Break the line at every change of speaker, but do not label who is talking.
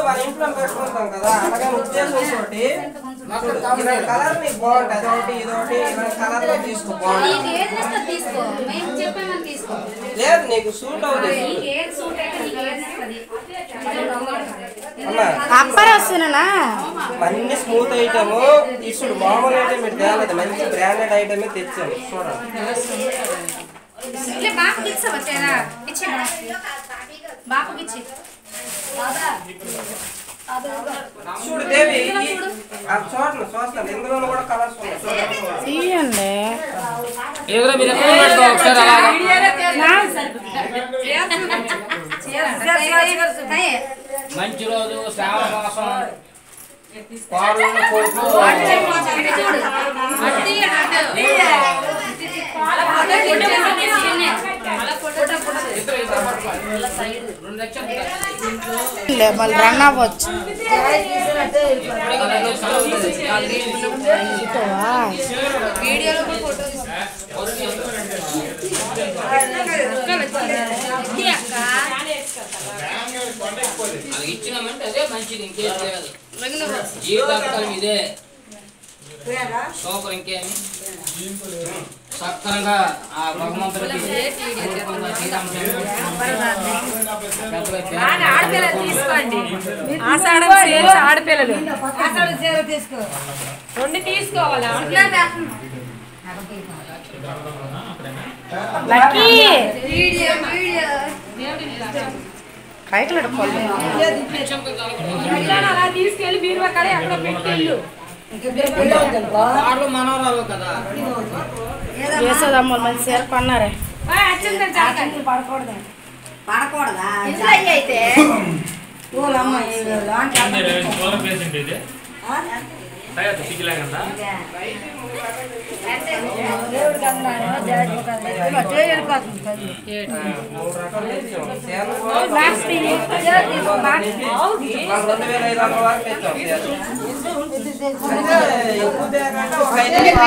మన ఇంట్లో పెట్టుకుంటాం కదా అలాగే ఉద్దేశంతోటి కలర్ నీకు బాగుంటుంది అదొకటి ఇదొకటి కలర్ లో తీసుకో లేదు నీకు సూట్ అవుతుంది అన్ని స్మూత్ ఐటమ్ ఇప్పుడు మామూలు ఐటమ్ తేలేదు మంచి బ్రాండెడ్ ఐటమ్ తెచ్చాను చూడండి చూడు దేవి చూస్తాను ఇందులో కూడా కలర్స్
మంచి రోజు శ్రావణ మాసం
మళ్ళీ రన్ అవ్వచ్చు
ఇచ్చినామంటే అదే మంచిది ఇంకేం లేదు జీవితాంతం ఇదే సూపర్ ఇంకేమి చక్కగా ఆ భగవంతుడికి
ఆడపిల్లలు రెండు తీసుకోవాలా అలా తీసుకెళ్ళి బీరువా కడే అక్కడ పెట్టిల్లు
మనవరాలు కదా
వేసేదమ్మలు మంచి చీర కొన్నారే
పడకూడదా
అయితే
ఎక్కువ